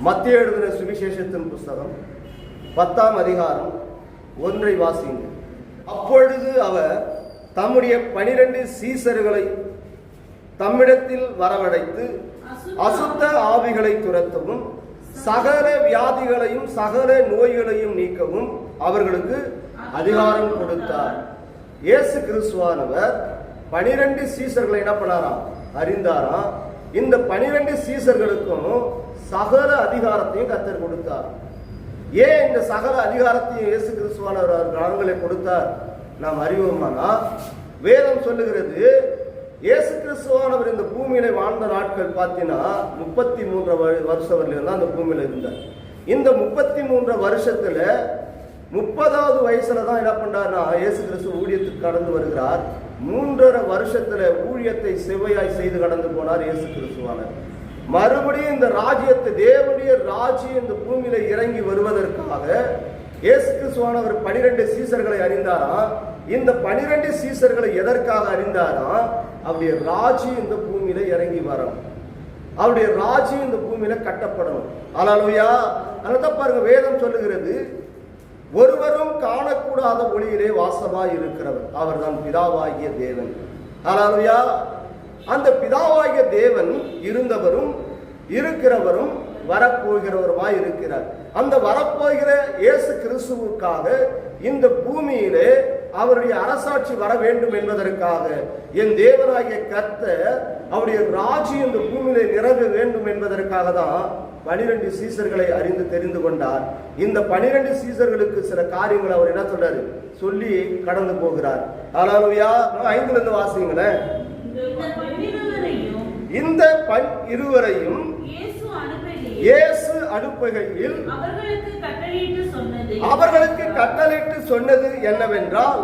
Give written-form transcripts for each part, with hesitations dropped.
மத்தேயு எழுதின சுவிசேஷத்தின் புஸ்தகம் 10ஆம் அதிகாரம் 1 வாசிங்க. அப்பொழுது அவர் தம்முடைய 12 சீசர்களை தம்மிடத்தில் வரவழைத்து அசுத்த ஆவிகளை துரத்தவும் சகல வியாதிகளையும் சகல நோய்களையும் நீக்கவும் அவர்களுக்கு அதிகாரம் கொடுத்தார். இயேசு கிறிஸ்துவானவர் 12 சீசர்களை என்ன பண்ணாராம்? அறிந்தாராம். இந்த 12 சீசர்களுக்கும் சகல அதிகாரத்தையும் கர்த்தர் கொடுத்தார். ஏன் இந்த சகல அதிகாரத்தையும் இயேசு கிறிஸ்துவானவர் அவர்களை கொடுத்தார் நாம் அறிவோமானா, வேதம் சொல்லுகிறது, இயேசு கிறிஸ்துவானவர் இந்த பூமியில வாழ்ந்த நாட்கள் பார்த்தீங்கன்னா 33 வருஷம் வரலையும் தான் அந்த பூமியில இருந்தார். இந்த 33 வருஷத்துல 30வது வயசுல தான் என்ன பண்றாருன்னா இயேசு கிறிஸ்து ஊழியத்துக்கு கடந்து வருகிறார். 3.5 வருஷத்துல ஊழியத்தை செவ்வையாய் செய்து கடந்து போனார் இயேசு கிறிஸ்துவானவர். மறுபடியும் இந்த ராஜ்யத்தை, தேவனுடைய ராஜ்யம் இந்த பூமியில இறங்கி வருவதற்காக இயேசு கிறிஸ்துவானவர் 12 சீசர்களை அறிந்தாராம். இந்த 12 சீசர்களை எதற்காக அறிந்தாராம்? அவருடைய ராஜ்யம் இந்த பூமியில இறங்கி வரணும், அவருடைய ராஜ்யம் இந்த பூமியில கட்டப்படணும். அல்லேலூயா. அதனால பாருங்க, வேதம் சொல்லுகிறது, ஒருவரும் காணக்கூடாத ஒளியிலே வாசமாய் இருக்கிறவர் அவர் தான் பிதாவாகிய தேவன். அல்லேலூயா. அந்த பிதாவாகிய தேவன் இருந்தவரும் இருக்கிறவரும் வரப்போகிறவருமாய் இருக்கிறார். அந்த வரப்போகிற இயேசு கிறிஸ்துவுக்காக இந்த பூமியிலே அவருடைய அரசாட்சி வர வேண்டும் என்பதற்காக என் தேவனாகிய கர்த்தர் அவருடைய ராஜ்யம் இந்த பூமியிலே நிரம்ப வேண்டும் என்பதற்காக தான் 12 சீசர்களை அறிந்து தெரிந்து கொண்டார். இந்த 12 சீசர்களுக்கு சில காரியங்களை அவர் என்ன சொல்றாரு சொல்லி கடந்து போகிறார். அல்லேலூயா. 5ல இருந்து வாசிங்களேன். இந்த இருவரையும் இயேசு அனுப்புகையில் அவர்களுக்கு கட்டளையிட்டு சொன்னது என்னவென்றால்,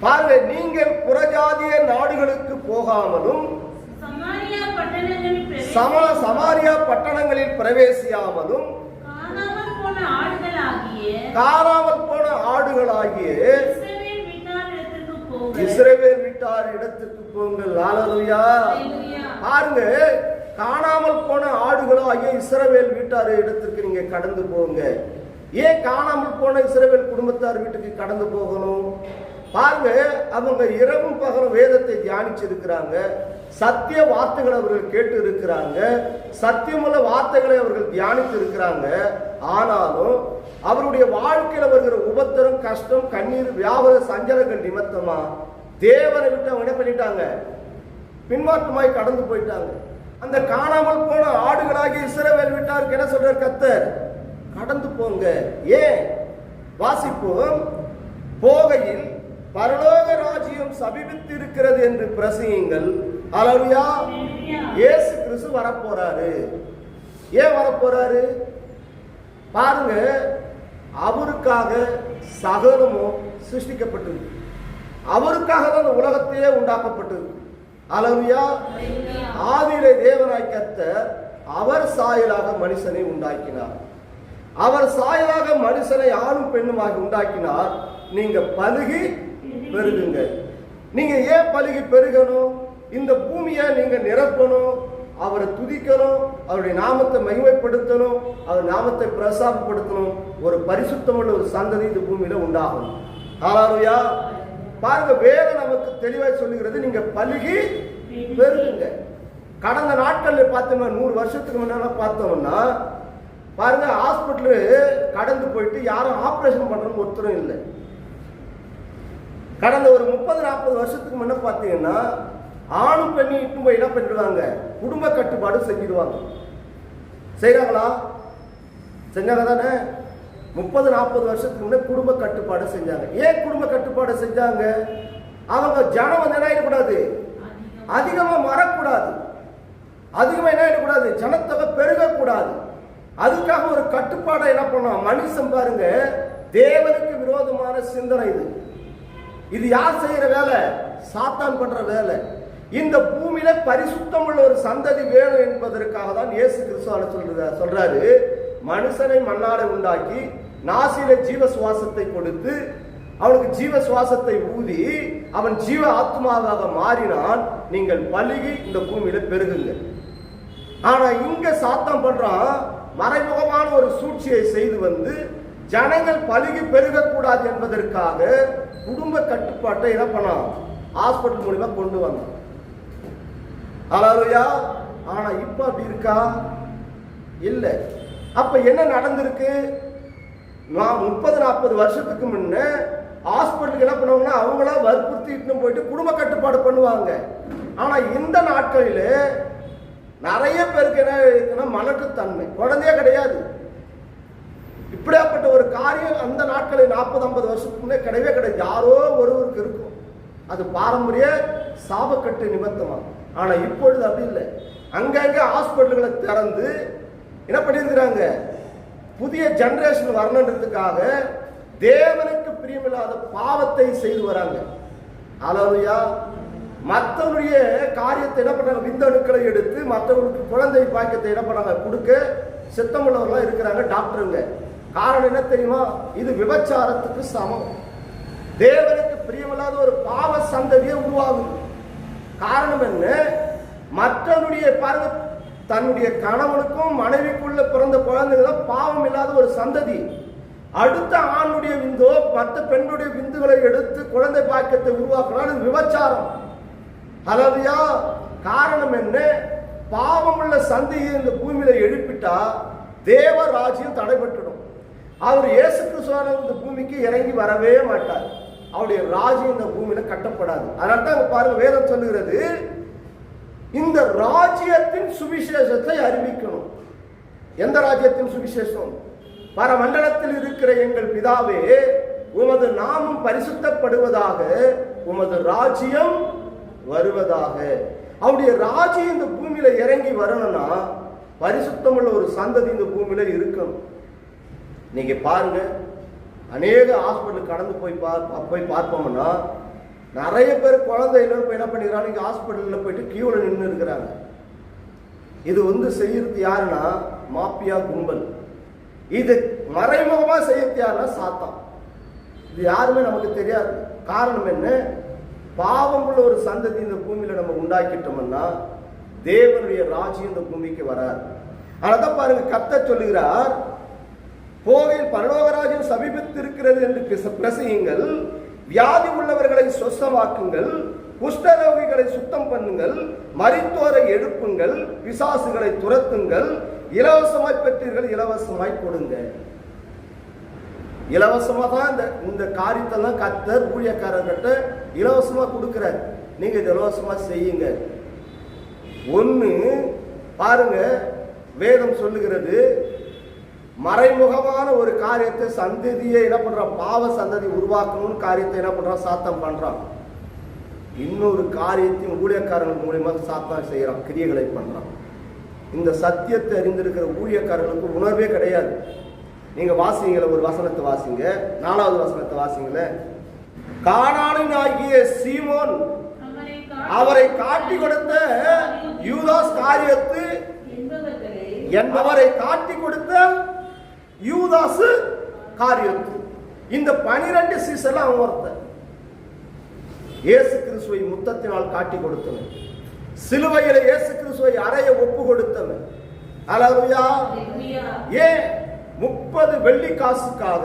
பாருங்க, நீங்கள் புறஜாதிய நாடுகளுக்கு போகாமலும் சமாரியா பட்டணங்களில் பிரவேசியாமலும் காணாமல் போன ஆடுகளாகிய இஸ்ரவேல் வீட்டார் இடத்துக்கு போங்கள். அல்லேலூயா. பாருங்க, காணாமல் போன ஆடுகளாகிய இஸ்ரவேல் வீட்டார் இடத்திற்கு நீங்க கடந்து போங்க. ஏன் காணாமல் போன இஸ்ரவேல் குடும்பத்தார் வீட்டுக்கு கடந்து போகணும்? பாருங்க, அவங்க இரவும் பகலும் வேதத்தை தியானிச்சு இருக்கிறாங்க, சத்திய வார்த்தைகளை அவர்கள் கேட்டு இருக்கிறாங்க, சத்தியமுள்ள வார்த்தைகளை அவர்கள் தியானித்து இருக்கிறாங்க. ஆனாலும் அவருடைய வாழ்க்கையில் வருகிற உபத்திரம், கஷ்டம், கண்ணீர், வியாபார சஞ்சலங்கள் நிமித்தமா தேவனை விட்டு அவங்க என்ன பண்ணிட்டாங்க? பின்மாற்றமாய் கடந்து போயிட்டாங்க. அந்த காணாமல் போன ஆடுகளாகி இஸ்ரவேல் வீட்டாருக்கு என்ன சொல்றார் கர்த்தர்? கடந்து போங்க. ஏன்? வாசிப்போம். போகையில் பரலோக ராஜ்யம் சமீபித்து இருக்கிறது என்று பிரசங்கியுங்கள். அல்லேலூயா. இயேசு கிறிஸ்து வரப்போறாரு. ஏன் வரப்போறாரு? பாருங்க, அவருக்காக சகலமும் சிருஷ்டிக்கப்பட்டது, அவருக்காக தான் உலகத்தையே உண்டாக்கப்பட்டது. அல்லேலூயா. ஆதியிலே தேவனாய் கர்த்தர் அவர் சாயலாக மனுஷனை உண்டாக்கினார். அவர் சாயலாக மனுஷனை ஆணும் பெண்ணுமாக உண்டாக்கினார். நீங்க பலுகி பெருகுங்க. நீங்க ஏன் பலுகி பெருகணும்? இந்த பூமியை நீங்க நிரப்பணும், அவரை துதிக்கணும், அவருடைய நாமத்தை மகிமைப்படுத்தணும், அவர் நாமத்தை பிரசாதப்படுத்தணும். ஒரு பரிசுத்தமுள்ள ஒரு சந்ததி இந்த பூமியில உண்டாகும். அல்லேலூயா. பாருங்க, வேதம் நமக்கு தெளிவாய் சொல்லுகிறது, நீங்க பலுகி பெருகுங்க. கடந்த நாட்கள்ல பார்த்தோம்னா 100 வருஷத்துக்கு முன்னால பார்த்தோம்னா பாருங்க, ஹாஸ்பிட்டலு கடந்து போயிட்டு யாரும் ஆபரேஷன் பண்றோம்னு ஒருத்தரும் இல்லை. கடந்த ஒரு 30-40 வருஷத்துக்கு முன்ன பார்த்தீங்கன்னா ஆணும் பெண்ணையும் இட்டு போய் என்ன பண்ணிடுவாங்க? குடும்ப கட்டுப்பாடு செஞ்சிடுவாங்க. செய்யறாங்களா? செஞ்சாங்க தானே? 30-40 வருஷத்துக்கு முன்ன குடும்ப கட்டுப்பாடு செஞ்சாங்க. ஏன் குடும்ப கட்டுப்பாடு செஞ்சாங்க? அவங்க ஜனம் வந்து என்ன ஆயிடக்கூடாது, அதிகமா வரக்கூடாது, அதிகமா என்ன ஆயிடக்கூடாது, ஜனத்தொகை பெருகக்கூடாது. அதுக்காக ஒரு கட்டுப்பாடை என்ன பண்ணோம்? மனுஷன் பாருங்க, தேவனுக்கு விரோதமான சிந்தனை இது. இது யார் செய்யற வேலை? சாத்தான் பண்ற வேலை. இந்த பூமியில பரிசுத்தம் உள்ள ஒரு சந்ததி வேணும் என்பதற்காக தான் இயேசு கிறிஸ்து சொல்றாரு, மனுஷனை மண்ணாட உண்டாக்கி நாசில ஜீவ சுவாசத்தை கொடுத்து அவனுக்கு ஜீவ சுவாசத்தை ஊதி அவன் ஜீவ ஆத்மாவாக மாறினான். நீங்கள் பலுகி இந்த பூமியில பெருகுங்க. ஆனா இங்க சாத்தம் பண்றான், மறைமுகமான ஒரு சூழ்ச்சியை செய்து வந்து ஜனங்கள் பலுகி பெருகக்கூடாது என்பதற்காக குடும்ப கட்டுப்பாட்டை என்ன பண்ணான், ஹாஸ்பிட்டல் மூலமா கொண்டு வந்தான். ஹல்லேலூயா. ஆனா இப்ப அப்படி இருக்கா? இல்ல. அப்ப என்ன நடந்திருக்கு? நான் 30-40 வருஷத்துக்கு முன்ன ஹாஸ்பிட்டலுக்கு என்ன பண்ணுவாங்கன்னா அவங்களா வற்புறுத்திட்டு போயிட்டு குடும்ப கட்டுப்பாடு பண்ணுவாங்க. ஆனா இந்த நாட்களில் நிறைய பேருக்கு என்ன இருக்குன்னா மலட்டுத்தன்மை, குழந்தையே கிடையாது. இப்படியாப்பட்ட ஒரு காரியம் அந்த நாட்களில் 40-50 வருஷத்துக்கு முன்னே கிடையவே கிடையாது. யாரோ ஒருவருக்கு இருக்கும், அது பாரம்பரிய சாபக்கட்டு நிமித்தமா. ஆனா இப்பொழுது அப்படி இல்லை. அங்கங்க ஹாஸ்பிட்டல்களை திறந்து என்ன பண்ணியிருக்கிறாங்க, புதிய ஜெனரேஷன் வரணுன்றதுக்காக தேவனுக்கு பிரியமில்லாத பாவத்தை செய்து வராங்க. ஹல்லேலூயா. மற்றவருடைய காரியத்தை என்ன பண்றாங்க, விந்தணுக்களை எடுத்து மற்றவர்களுக்கு குழந்தை பாக்கியத்தை என்ன பண்ணாங்க கொடுக்க சித்தமுள்ளவர்களாக இருக்கிறாங்க டாக்டருங்க. காரணம் என்ன தெரியுமா? இது விபச்சாரத்துக்கு சமம். தேவனுக்கு பிரியமில்லாத ஒரு பாவ சந்ததியை உருவாகுது. காரணம் என்ன? மற்றவருடைய பாருங்க, தன்னுடைய கணவனுக்கும் மனைவிக்குள்ள பிறந்த குழந்தைகள் பாவம் இல்லாத ஒரு சந்ததி. அடுத்த ஆணுடைய விந்தோ மற்ற பெண்ணுடைய விந்துகளை எடுத்து குழந்தை பாக்கியத்தை உருவாக்கினால் விபச்சாரம். ஹல்லேலூயா. காரணம் என்ன? பாவம் உள்ள சந்ததியை இந்த பூமியில எழுப்பிட்டா தேவ ராஜ்யம் தடைபட்டுடும். அவர் இயேசு கிறிஸ்துவான இந்த பூமிக்கு இறங்கி வரவே மாட்டார். அவருடைய ராஜ்யம் இந்த பூமியில கட்டப்படாது. அதனால தான் பாருங்க, வேதம் சொல்லுகிறது, இந்த ராஜ்யத்தின் சுவிசேஷத்தை அறிவிக்கணும். எந்த ராஜ்யத்தின் சுவிசேஷம்? பரமண்டலத்தில் இருக்கிற எங்கள் பிதாவே, உமது நாமம் பரிசுத்தப்படுவதாக, உமது ராஜ்யம் வருவதாக. அவருடைய ராஜ்யம் இந்த பூமியில இறங்கி வரணும்னா பரிசுத்தமுள்ள ஒரு சந்ததி இந்த பூமியில இருக்கணும். நீங்க பாருங்க, அநேக ஹாஸ்பிட்டல் கடந்து போய் பார்ப்போம்னா நிறைய பேர் குழந்தை இல்லைன்னு என்ன பண்ணிக்கிறாங்க, இங்க ஹாஸ்பிட்டல்ல போயிட்டு கியூல நின்று இருக்கிறாங்க. இது வந்து செய்யறது யாருன்னா மாப்பியா கும்பல். இது மறைமுகமா செய்யறது யாருன்னா சாத்தான். இது யாருமே நமக்கு தெரியாது. காரணம் என்ன? பாவம் உள்ள ஒரு சந்ததி இந்த பூமியில நம்ம உண்டாக்கிட்டோம்னா தேவனுடைய ராஜ்யம் இந்த பூமிக்கு வராது. அதனால்தான் பாருங்க, கர்த்தர் சொல்லுகிறார், போகையில் பரலோகராஜ்யம் சமீபித்திருக்கிறது என்று பிரசையுங்கள், வியாதி உள்ளவர்களை சொஸ்தமாக்குங்கள், குஷ்டரோகிகளை சுத்தம் பண்ணுங்கள், மரித்தோரை எழுப்புங்கள், பிசாசுகளை துரத்துங்கள், இலவசமாய் பெற்றீர்கள் இலவசமாய் கொடுங்க. இலவசமா தான் இந்த காரியத்தெல்லாம் கர்த்தர் ஊழியக்காரர்கிட்ட இலவசமா கொடுக்கிறார். நீங்க இலவசமா செய்யுங்க. ஒண்ணு பாருங்க, வேதம் சொல்லுகிறது, மறைமுகமான ஒரு காரியத்தை சந்ததியை என்ன பண்றான், பாவ சந்ததி உருவாக்கணும்னு காரியத்தை என்ன பண்றான், சாத்தான் பண்றான். இன்னொரு காரியத்தையும் ஊழியக்காரர்கள் மூலியமாக சாத்தான் செய்யறான், கிரியைகளை பண்றான். இந்த சத்தியத்தை அறிந்திருக்கிற ஊழியக்காரர்களுக்கு உணர்வே கிடையாது. நீங்க வாசிங்கள, ஒரு வசனத்தை வாசிங்க, 4வது வசனத்தை வாசிங்கள. கானானின் ஆகிய சீமோன் அவரை காட்டி கொடுத்த யூதாஸ் காரியத்து என்பவரை காட்டி கொடுத்த யூதாஸ் காரியத்து. இந்த 12 சீசன்ல அவன் ஒருத்தன். இயேசு கிறிஸ்துவை முத்தத்தினால் காட்டி கொடுத்தவன், சிலுவையில இயேசு கிறிஸ்துவை அறைய ஒப்பு கொடுத்தவன். ஹல்லேலூயா. ஏன் 30 வெள்ளி காசுக்காக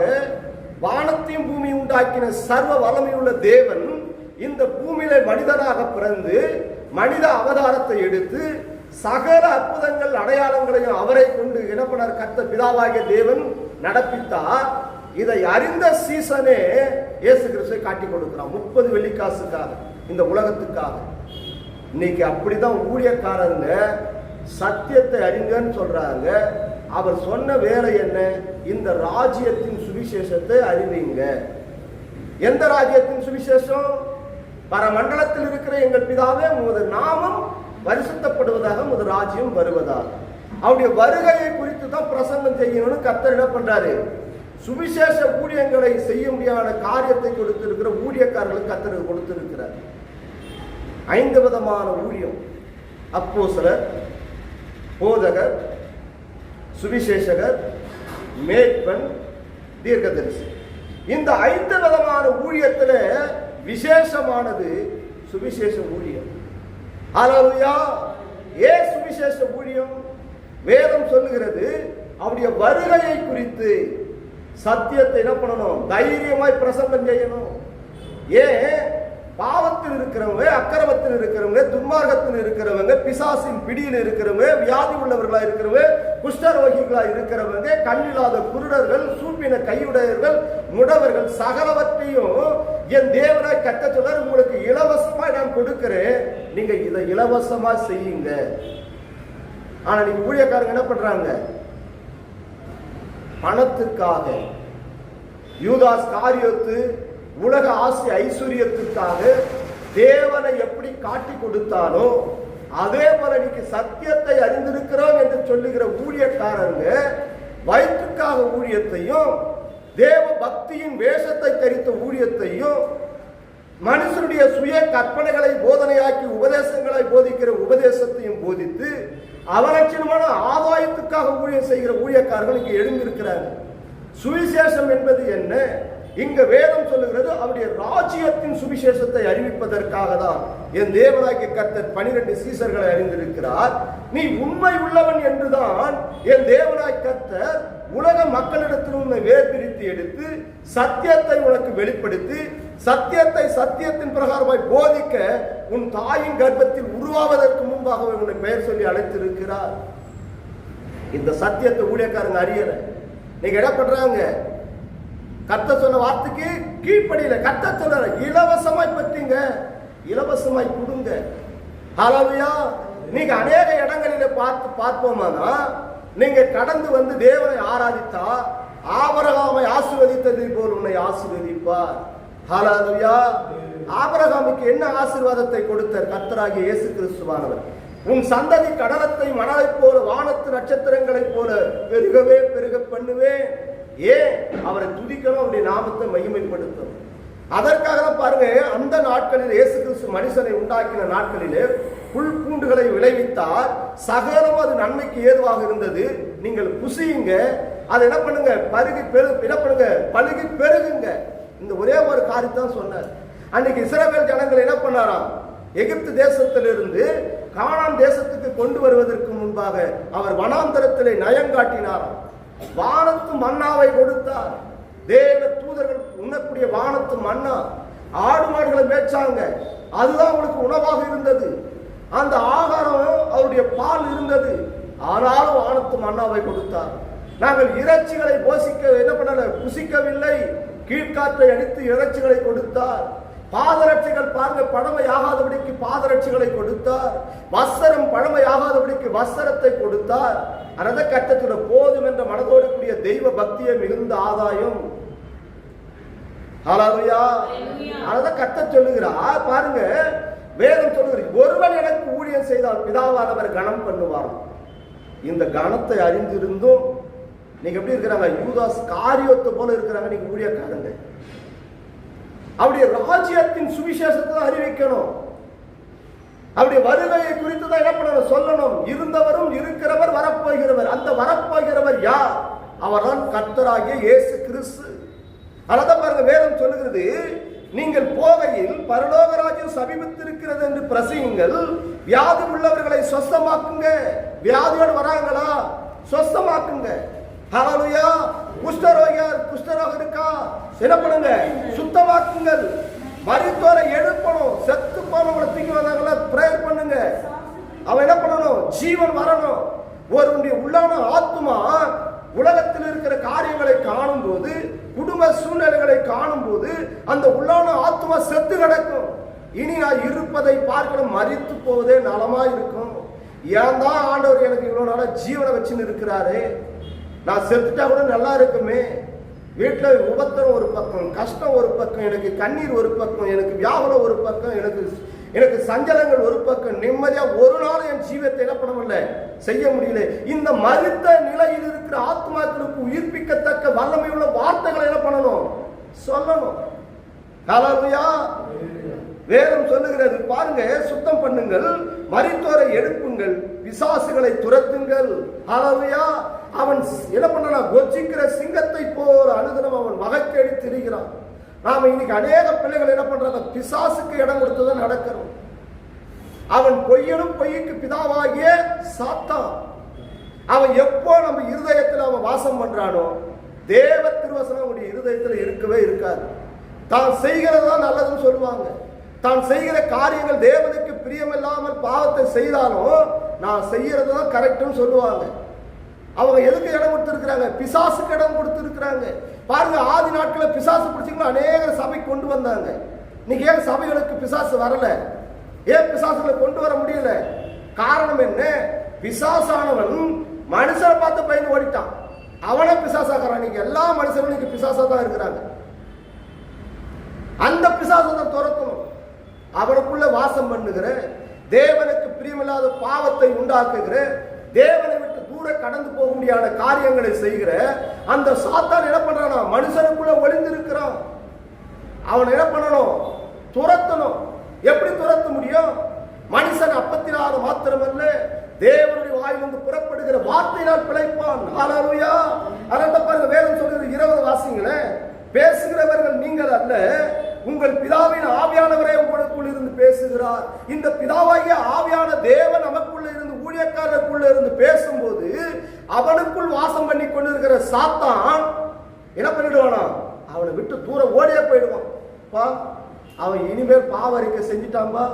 வானத்தையும் பூமி உண்டாக்கின சர்வ வல்லமையுள்ள தேவன் இந்த பூமியில மனிதனாக பிறந்து மனித அவதாரத்தை எடுத்து சகல அற்புதங்கள் அடையாளங்களையும் அவரை கொண்டு இனப்பனர் கர்த்தர் பிதாவாகிய தேவன் நடப்பித்தார். இதை அறிந்த சீசனே இயேசு கிறிஸ்துவை காட்டி கொடுக்கிறான் 30 வெள்ளிக்காசுக்காக, இந்த உலகத்துக்காக. இன்னைக்கு அப்படிதான் ஊழியக்காரங்க சத்தியத்தை அறிங்கன்னு சொல்றாங்க. அவர் சொன்ன வேலை என்ன? இந்த ராஜ்யத்தின் சுவிசேஷத்தை அறிவிங்க. எந்த ராஜ்யத்தின் சுவிசேஷம்? பரமண்டலத்தில் இருக்கிற எங்கள் பிதாவே, உமது நாமம் பரிசுத்தப்படுவதாக, உமது ராஜ்யம் வருவதாக. அவருடைய வருகையை குறித்து தான் பிரசங்கம் செய்யணும்னு கர்த்தர் என்ன பண்றாரு? சுவிசேஷ ஊழியங்களை செய்ய முடியாத காரியத்தை கொடுத்திருக்கிற ஊழியக்காரர்களுக்கு கர்த்தர் கொடுத்திருக்கிறார். 5 விதமான ஊழியம்: அப்போஸ்தலர், போதகர், சுவிசேஷகர், மேய்ப்பன், தீர்க்கதரிசி. இந்த 5 விதமான ஊழியத்துல விசேஷமானது சுவிசேஷ ஊழியம். ஹல்லேலூயா. ஏன் சுவிசேஷ ஊழியம்? வேதம் சொல்லுகிறது அவருடைய வருகையை குறித்து சத்தியத்தை என்ன பண்ணணும்? தைரியமாய் பிரசங்கம் செய்யணும். ஏன்? பாவத்தில் இருக்கிறவங்க, அக்கிரமத்தில் இருக்கிறவங்க, துன்மார்க்கத்தில் இருக்கிறவங்க, பிசாசின் பிடியில் இருக்கிறவங்க, வியாதி உள்ளவர்களா இருக்கிறவங்க, குஷ்டரோகிகளா இருக்கிறவங்க, கண்ணில்லாத குருடர்கள், சூப்பின கையுடையவர்கள், முடவர்கள், சகலவற்றையும் என் தேவனாய் கட்ட சொல்ல உங்களுக்கு இலவசமாய் நான் கொடுக்கிறேன், நீங்க இதை இலவசமா செய்யுங்க. ஆனா நீங்க ஊழியக்காரங்க என்ன பண்றாங்க? பணத்துக்காக, யூதாஸ் காரியத்து உலக ஆசை ஐஸ்வர்யத்திற்காக தேவனை எப்படி காட்டி கொடுத்தானோ அதே போல இன்னைக்கு சத்தியத்தை அறிந்திருக்கிறோம் என்று சொல்லுகிற ஊழியக்காரங்க வயிற்றுக்காக ஊழியத்தையும், தேவ பக்தியின் வேஷத்தை தரித்த ஊழியத்தையும், மனுஷனுடைய சுய கற்பனைகளை போதனையாக்கி உபதேசங்களை போதிக்கிற உபதேசத்தையும் போதித்து அவலட்சணமான ஆதாயத்துக்காக ஊழியம் செய்கிற ஊழியக்காரர்கள் இங்கே எழுந்திருக்கிறாங்க. சுவிசேஷம் என்பது என்ன? இங்க வேதம் சொல்லுகிறது அவருடைய ராஜ்யத்தின் சுவிசேஷத்தை அறிவிப்பதற்காக தான் என் தேவனாகிய கர்த்தர் 12 சீசர்களை அறிந்திருக்கிறார். நீ உண்மை உள்ளவன் என்றுதான் என் தேவனாகிய கர்த்தர் உலக மக்களிடத்தில் உன்னை வேர்பிரித்து எடுத்து சத்தியத்தை உனக்கு வெளிப்படுத்தி சத்தியத்தை சத்தியத்தின் பிரகாரமாய் போதிக்க உன் தாயின் கர்ப்பத்தில் உருவாவதற்கு முன்பாகவே உன்னை பெயர் சொல்லி அழைத்திருக்கிறார். இந்த சத்தியத்தை ஊழியக்காரங்க அறியல. நீங்க என்ன பண்றாங்க? கர்த்தர் சொன்ன வார்த்தைக்கு கீழ்ப்படியில. கர்த்தர் சொல்ற இலவசமாய் பற்றீங்க, இலவசமாய் கொடுங்க. ஹல்லேலூயா. நீங்க அநேக இடங்களில பார்ப்போமானா, நீங்க கடந்து வந்து தேவனை ஆராதித்தா ஆபிரகாமை ஆசீர்வதித்ததை போல் உன்னை ஆசீர்வதிப்பார். ஹல்லேலூயா. ஆபிரகாமுக்கு என்ன ஆசீர்வாதத்தை கொடுத்தார்? கர்த்தராகிய இயேசு கிறிஸ்துவானவர். உன் சந்ததி கடலத்தை மணலை போல வானத்து நட்சத்திரங்களை போல பெருகவே பெருக பண்ணுவேன். ஏன்? அவரை துதிக்கணும், அவருடைய நாமத்தை மகிமைப்படுத்தும். அதற்காக பாருங்க, அந்த நாட்களில் இயேசு கிறிஸ்து மனுஷனை உண்டாக்கின நாட்களிலே புல் பூண்டுகளை விளைவித்தார். சகலம் அது நன்மைக்கு ஏதுவாக இருந்தது. நீங்கள் புசியுங்க, அதை என்ன பண்ணுங்க? பழுகி பெருகுங்க. இந்த ஒரே ஒரு காரியத்தான் சொன்னார். அன்னைக்கு இஸ்ரவேல் ஜனங்கள் என்ன பண்ணாராம்? எகிப்து தேசத்திலிருந்து கானான் தேசத்துக்கு கொண்டு வருவதற்கு முன்பாக அவர் வனாந்தரத்திலே நயங்காட்டினாராம். வானத்து மன்னாவை கொடுத்தார். தேவ தூதர்கள் உண்ணக்கூடிய வானத்து மன்னா. ஆடு மாடுகளை மேய்ச்சாங்க, அதுதான் அவங்களுக்கு உணவாக இருந்தது. அந்த ஆகாரம் அவருடைய பால் இருந்தது. ஆனாலும் வானத்து மன்னாவை கொடுத்தார். நாங்கள் இறைச்சிகளை போசிக்க என்ன பண்ணல? புசிக்கவில்லை. கீழ்காற்றை அடித்து இறைச்சிகளை கொடுத்தார். பாதரட்சிகள் பாருங்க, பழமையாகாதபடிக்கு பாதரட்சிகளை கொடுத்தார். வஸ்திரம் பழமையாகாதபடிக்கு வஸ்திரத்தை கொடுத்தார். அந்த கட்டத்துல போதும் என்ற மனதோடு கூடிய தெய்வ பக்தியை மிகுந்த ஆதாயம். ஹல்லேலூயா. அத கட்ட சொல்லுகிறார். பாருங்க, வேதம் சொல்லுகிறது, ஒருவன் எனக்கு ஊழியம் செய்தால் பிதாவானவர் கனம் பண்ணுவார். இந்த கனத்தை அறிந்திருந்தும் நீங்க எப்படி இருக்கிறாங்க? யூதாஸ் காரியத்தை போல இருக்கிறாங்க. நீங்க ஊழியக்காரங்க. அவருடைய ராஜ்யத்தின் சுவிசேஷத்தை அறிவிக்கணும். அவருடைய வருகையை குறித்து தான் என்ன பண்ணணும்? சொல்லணும். இருந்தவரும் இருக்கிறவர் வரப்போகிறவர். அந்த வரப்போகிறவர் யார்? அவர்தான் கர்த்தராகிய இயேசு கிறிஸ்து. அதான் பாருங்க, வேதம் சொல்லுகிறது, நீங்கள் போகையில் பரலோக ராஜ்யம் சமீபத்திருக்கிறது என்று பிரசங்கியுங்கள். வியாதி உள்ளவர்களை சொஸ்தமாக்குங்க. வியாதியோடு வராங்களா? சொஸ்தமாக்குங்க. ஹல்லேலூயா. குஷ்டரோகம் இருக்கா? என்ன பண்ணுங்க? சுத்தமாக்குங்கள். மரித்தோரை எழுப்பணும். செத்து போனவங்களை தூக்கி வந்தாங்களா? பிரேயர் பண்ணுங்க. அவன் என்ன பண்ணணும்? ஜீவன் வரணும். ஒருவனுடைய உள்ளான ஆத்மா உலகத்தில் இருக்கிற காரியங்களை காணும் போது, குடும்ப சூழ்நிலைகளை காணும் போது அந்த உள்ளான ஆத்மா செத்து கிடக்கும். இனி நான் இருப்பதை பார்க்கணும், மரித்து போவதே நலமா இருக்கும். ஏன் தான் ஆண்டவர் எனக்கு இவ்வளவு நாளா ஜீவனை வச்சுன்னு இருக்கிறாரு? நான் செத்துட்டா கூட நல்லா இருக்குமே. வீட்டில் உபத்திரம் ஒரு பக்கம், கஷ்டம் ஒரு பக்கம், எனக்கு கண்ணீர் ஒரு பக்கம், எனக்கு வியாபாரம் ஒரு பக்கம், எனக்கு சஞ்சலங்கள் ஒரு பக்கம், நிம்மதியா ஒரு நாள் என் ஜீவத்தை என்ன பண்ண முடியல, செய்ய முடியல. இந்த மரித்த நிலையில் இருக்கிற ஆத்மாக்களுக்கு உயிர்ப்பிக்கத்தக்க வல்லமை உள்ள வார்த்தைகளை என்ன பண்ணணும்? சொல்லணும். ஹல்லேலூயா. வேதம் சொல்லுகிறது பாருங்க, சுத்தம் பண்ணுங்கள், மரித்தோரை எழுப்புங்கள், பிசாசுகளை துரத்துங்கள். ஹல்லேலூயா. அவன் என்ன பண்ணா? கொச்சிக்கிற சிங்கத்தை போல அனுதினம் அவன் வகைக்கேடி திரிகிறான். நாம இன்னைக்கு அநேக பிள்ளைகள் என்ன பண்றாங்க? பிசாசுக்கு இடம் கொடுத்துதான் நடக்கிறோம். அவன் பொய்யனும் பொய்யுக்கு பிதாவாகிய சாத்தான். அவன் எப்போ நம்ம இருதயத்தில் அவன் வாசம் பண்றானோ தேவ திருவசனம் அவனுடைய இருதயத்தில் இருக்கவே இருக்காது. தான் செய்கிறது தான் நல்லதுன்னு சொல்லுவாங்க. தான் செய்கிற காரியங்கள் தேவனுக்கு பிரியமில்லாமல் பாவத்தை செய்தாலும் நான் செய்யறது தான் கரெக்ட்னு சொல்லுவாங்க. அவங்க எதுக்கு இடம் கொடுத்திருக்கிறாங்க? பிசாசுக்கு இடம் கொடுத்திருக்கிறாங்க. பாருங்க, ஆதி நாட்களில் பிசாசு பிடிச்சிங்கன்னா அநேக சபை கொண்டு வந்தாங்க. இன்னைக்கு ஏன் சபைகளுக்கு பிசாசு வரல? ஏன் பிசாசுகளை கொண்டு வர முடியல? காரணம் என்ன? பிசாசானவன் மனுஷனை பார்த்து பயந்து ஓடிட்டான். அவனை பிசாசாக்குறான். இன்னைக்கு எல்லா மனுஷனும் பிசாசா தான் இருக்கிறாங்க. அந்த பிசாசை துரத்தணும். அவனுக்குள்ள வாசம் பண்ணுகிற, தேவனுக்கு பிரியமில்லாத பாவத்தை உண்டாக்குகிற, தேவனை விட்டு தூர கடந்து போக முடியாத காரியங்களை செய்கிற அந்த சாத்தான் என்ன பண்றானா? மனுஷனுக்குள்ள ஒளிந்து இருக்கிறான். அவன் என்ன பண்ணணும்? துரத்தணும். எப்படி துரத்த முடியும்? மனுஷன் அப்பத்தினால மாத்திரமல்ல, தேவனுடைய வாயிலிருந்து புறப்படுகிற வார்த்தையினால் பிழைப்பான். ஹல்லேலூயா. அதான் பாருங்க, வேதம் சொல்கிறது 20 வாசிங்களே, பேசுகிறவர்கள் நீங்கள் அல்ல, உங்கள் பிதாவின் ஆவியானவரே உங்களுக்குள் இருந்து பேசுகிறார். இந்த பிதாவாகிய ஆவியான தேவன் நமக்குள்ள இருந்து, ஊழியக்காரருக்குள்ள இருந்து பேசும்போது அவனுக்குள் வாசம் பண்ணி கொண்டிருக்கிற சாத்தான் என்ன பண்ணிடுவானா? அவனை விட்டு தூரம் ஓடியே போயிடுவான். அவன் இனிமேல் பாவரிக்கை செஞ்சிட்டான்பா,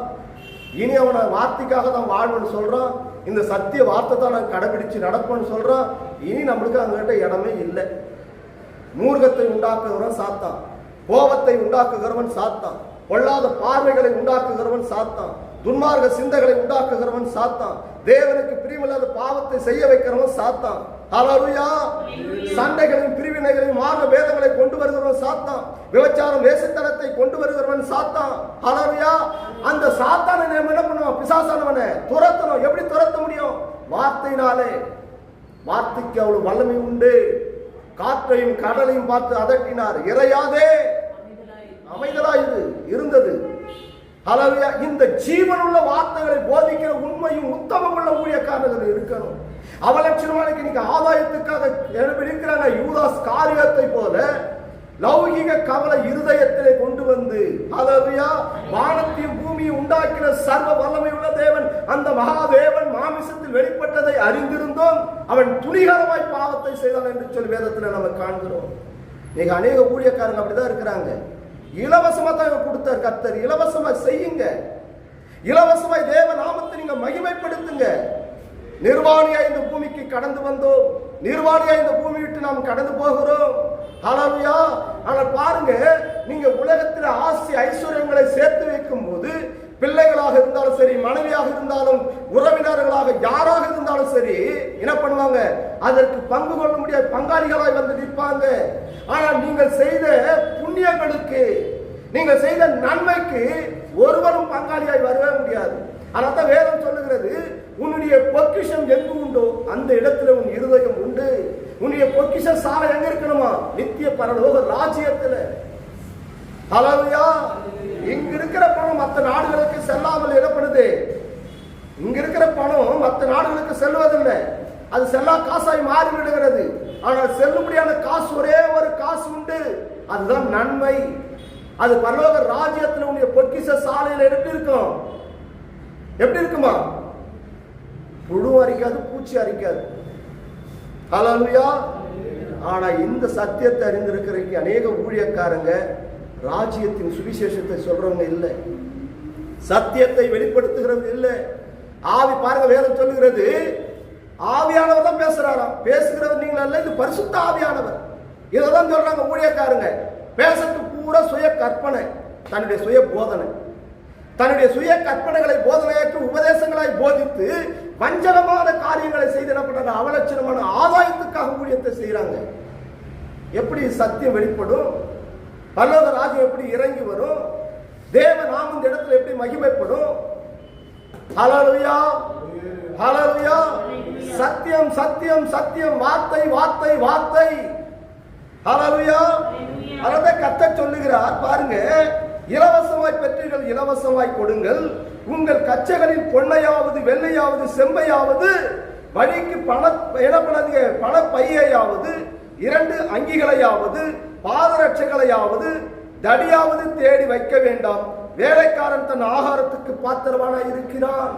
இனி அவனை வார்த்தைக்காக தான் வாழ்வன்னு சொல்றான், இந்த சத்திய வார்த்தை தான் நான் கடைபிடிச்சு நடப்பேன்னு சொல்றான். இனி நம்மளுக்கு அங்கிட்ட இடமே இல்லை. மூர்க்கத்தை உண்டாக்குகிறவன் சாத்தான், கோபத்தை உண்டாக்குகிறவன் சாத்தான், பொல்லாத பார்வைகளை உண்டாக்குகிறவன் சாத்தான், துன்மார்க்க சிந்தைகளை உண்டாக்குகிறவன் சாத்தான், தேவனுக்கு பிரியமில்லாத பாவத்தை செய்ய வைக்கிறவன் சாத்தான். ஹல்லேலூயா. சண்டைகளையும் பிரிவினைகளையும் மார்க்க வேதங்களை கொண்டு வருகிறவன் சாத்தான், விபச்சாரம் வேசித்தனத்தை கொண்டு வருகிறவன் சாத்தான். ஹல்லேலூயா. அந்த சாத்தானை நம்ம என்ன பண்ணுவோம்? பிசாசானவனை துரத்தணும். எப்படி துரத்த முடியும்? வார்த்தையினாலே. வார்த்தைக்கு அவ்வளவு வல்லமை உண்டு. காற்றையும் கடலையும் பார்த்து அதட்டினார், இறையாதே அமைதலாயிரு இருந்தது. ஹல்லேலூயா. இந்த ஜீவனுள்ள வார்த்தைகளை போதிக்கிற உண்மையும் உத்தமமுள்ள ஊழியக்காரர்கள் இருக்கணும். அவலட்சணமான இன்னைக்கு ஆதாயத்துக்காக இருக்கிறாங்க. யூதாஸ் காரியத்தை போல லௌகிக கவலை இருதயத்திலே கொண்டு வந்து, ஹல்லேலூயா, வானத்தையும் பூமியை உண்டாக்கின சர்வ வல்லமை உள்ள தேவன், அந்த மகாதேவன் மாமிசத்தில் வெளிப்பட்டதை அறிந்திருந்தோம் அவன் துணிகரமாய் பாவத்தை செய்தான் என்று சொல்லி வேதத்தில் நம்ம காண்கிறோம். நீங்க அநேக ஊழியக்காரங்க அப்படிதான் இருக்கிறாங்க. இலவசமா தான் கொடுத்தார் கர்த்தர். இலவசமா செய்யுங்க. இலவசமாய் தேவ நாமத்தை நீங்க மகிமைப்படுத்துங்க. நிர்வாணியா இந்த பூமிக்கு கடந்து வந்தோம். நிர்வாணியா இந்த பூமி விட்டு நாம் கடந்து போகிறோம். ஹல்லேலூயா. ஆனால் பாருங்க, நீங்க உலகத்தில் ஆசை ஐஸ்வர்யங்களை சேர்த்து வைக்கும் போது பிள்ளைகளாக இருந்தாலும் சரி, மனைவியாக இருந்தாலும், உறவினர்களாக யாராக இருந்தாலும் சரி, என்ன பண்ணுவாங்க? அதற்கு பங்கு கொள்ள முடியாத பங்காளிகளாய் வந்து நிற்பாங்க. ஆனால் நீங்கள் செய்த புண்ணியங்களுக்கு, நீங்கள் செய்த நன்மைக்கு ஒருவரும் பங்காளியாய் வரவே முடியாது. அதனால தான் வேதம் சொல்லுகிறது, உன்னுடைய பொக்கிஷம் எங்கு உண்டோ அந்த இடத்துல உன் இருதயம் உண்டு. உன்னுடைய பொக்கிஷ சாலை எங்க இருக்கணுமா? நித்திய பரலோக ராஜ்யத்துல. ஹல்லேலூயா. இங்க இருக்கிற பணம் மற்ற நாடுகளுக்கு செல்லாமல் இடப்படுது. இங்க இருக்கிற பணம் மற்ற நாடுகளுக்கு செல்வதில்லை. அது செல்லா காசாய் மாறி விடுகிறது. ஆனால் செல்லும்படியான காசு ஒரே ஒரு காசு உண்டு, அதுதான் நன்மை. அது பரலோக ராஜ்யத்தில் உன்னுடைய பொக்கிஷ சாலையில் எப்படி இருக்கும்? எப்படி இருக்குமா? புழு அரிக்காது, பூச்சி அரிக்காது. ஹல்லேலூயா. ஆனா இந்த சத்தியத்தை அறிந்திருக்கிறதுக்கு அநேக ஊழியக்காரங்க ராஜ்யத்தின் சுவிசேஷத்தை சொல்றவங்க இல்லை, சத்தியத்தை வெளிப்படுத்துகிறவங்க இல்லை. ஆவி பாருங்க, வேதம் சொல்லுகிறது, ஆவியானவர் தான் பேசுறாராம். பேசுகிறவர் நீங்கள் அல்ல, இது பரிசுத்த ஆவியானவர். இதைதான் சொல்றாங்க ஊழியக்காரங்க. பேசத்து பூரா சுய கற்பனை, தன்னுடைய சுய போதனை, தன்னுடைய சுய கற்பனைகளை போதனையாக்கி உபதேசங்களாய் போதித்து வஞ்சகமான காரியங்களை செய்து என்ன பண்றாங்க? அவலட்சணமான ஆதாயத்துக்காக ஊழியத்தை செய்யறாங்க. எப்படி சத்தியம் வெளிப்படும்? பரலோக ராஜ்யம் எப்படி இறங்கி வரும்? தேவ நாமம் இந்த இடத்துல எப்படி மகிமைப்படும்? ஹல்லேலூயா. ஹல்லேலூயா. சத்தியம் சத்தியம் சத்தியம், வார்த்தை வார்த்தை வார்த்தை. ஹல்லேலூயா. அதை கர்த்தர் சொல்லுகிறார் பாருங்க, இலவசமாய் பெற்றீர்கள், இலவசமாய் கொடுங்கள். உங்கள் கச்சைகளில் பொன்னையாவது வெள்ளையாவது செம்பையாவது, வழிக்கு பண பையையாவது, 2 அங்கிகளையாவது, பாதரட்சைகளையாவது, தடியாவது தேடி வைக்க வேண்டாம். வேலைக்காரன் தன் ஆகாரத்துக்கு பாத்திரவானாய் இருக்கிறான்.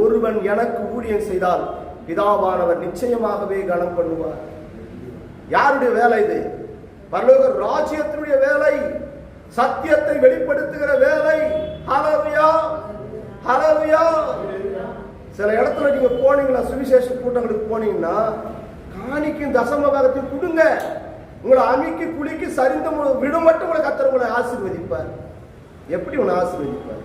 ஒருவன் எனக்கு ஊழியம் செய்தால் பிதாவானவர் நிச்சயமாகவே கனம் பண்ணுவார். யாருடைய வேலை இது? பரலோக ராஜ்யத்தினுடைய வேலை, சத்தியத்தை வெளிப்படுத்துகிற வேலை. ஹல்லேலூயா, ஹல்லேலூயா. சில இடத்துல நீங்க போனீங்களா, சுவிசேஷ கூட்டங்களுக்கு போனீங்கன்னா காணிக்கும் தசம பாகத்தை கொடுங்க, உங்களை அமிக்கி குளிக்கி சரிந்த விடு மட்டும் உங்களை கர்த்தர் உங்களை ஆசீர்வதிப்பார். எப்படி உங்களை ஆசீர்வதிப்பார்?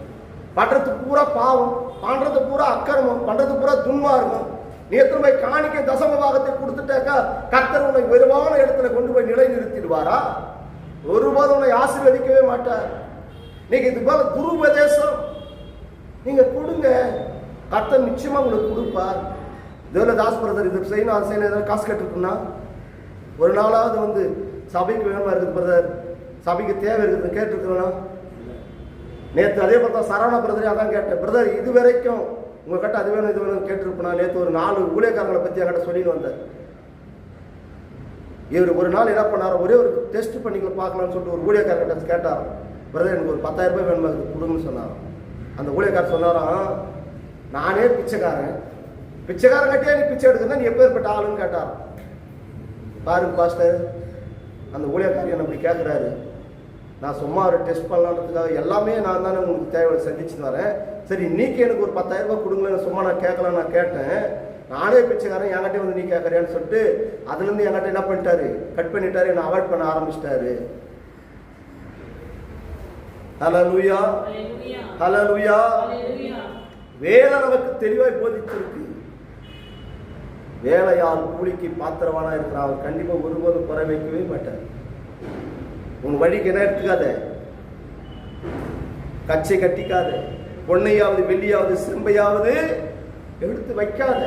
பண்றது பூரா பாவம், பண்றது பூரா அக்கிரமம், பண்றது பூரா துன்மார்க்கம். நீ எத்தனை போய் காணிக்க தசம பாகத்தை கொடுத்துட்டாக்கா கர்த்தர் உன்னை வெறுவான இடத்துல கொண்டு போய் நிலை நிறுத்திடுவாரா? ஒருபோதும் உன்னை ஆசீர்வதிக்கவே மாட்டார். நீங்க இது போல துருபதேசம் நீங்க கொடுங்க, கர்த்தர் நிச்சயமா உங்களுக்கு கொடுப்பார். தேவதாஸ் பிரதர் இது செய்யணும் அது செய்யணும் ஏதாவது காசு கேட்டுருக்குன்னா ஒரு நாளாவது வந்து சபைக்கு வேணுமா இருக்குது பிரதர், சபைக்கு தேவை இருக்குது கேட்டுருக்கணும். நேற்று அதே பார்த்தா சரவணா பிரதர் அதான் கேட்டேன், பிரதர் இது வரைக்கும் உங்க கிட்ட அது வேணும் இது வேணும் கேட்டிருப்பா. நேற்று ஒரு 4 ஊழியக்காரங்களை பற்றி என்கிட்ட சொல்லிட்டு வந்தார். இவர் ஒரு நாள் என்ன பண்ணார், ஒரே ஒரு டெஸ்ட் பண்ணிக்கல பார்க்கலாம்னு சொல்லிட்டு ஒரு ஊழியக்காரர்கிட்ட கேட்டார், பிரதர் எனக்கு ஒரு 10,000 ரூபாய் வேணுமா கொடுங்கன்னு சொன்னார். அந்த ஊழியக்காரர் சொன்னாராம், நானே பிச்சைக்காரன், பிச்சைக்காரன் கட்டியா நீ பிச்சை எடுக்கிறதா நீ எப்பேற்பட்ட ஆளுன்னு கேட்டார். பாருங்க பாஸ்டர், அந்த ஊழியக்காரர் என்ன அப்படி கேட்குறாரு, நான் சும்மா ஒரு டெஸ்ட் பண்ணலான்றதுக்காக எல்லாமே நான் தானே உங்களுக்கு தேவையை சந்திச்சுட்டு வரேன், சரி இன்னைக்கு எனக்கு ஒரு 10,000 ரூபாய் கொடுங்களேன்னு சும்மா நான் கேட்கலாம் நான் கேட்டேன், நானே பிச்சைக்காரன் என்கிட்ட வந்து நீ கேட்குறியான்னு சொல்லிட்டு அதுலேருந்து என்கிட்ட என்ன பண்ணிட்டாரு, கட் பண்ணிட்டாரு, என்னை அவாய்ட் பண்ண ஆரம்பிச்சிட்டாரு. ஹல்லேலூயா, ஹல்லேலூயா. வேதம் நமக்கு தெளிவாய் போதிச்சிருக்கு, வேலையால் கூலிக்கு பாத்திரவானா இருக்கிறான், அவர் கண்டிப்பா ஒருபோதும் குறை வைக்கவே மாட்டார். உன் வழிக்கு என்ன எடுத்துக்காத, கச்சை கட்டிக்காத, பொன்னையாவது வெள்ளியாவது செம்பையாவது எடுத்து வைக்காத.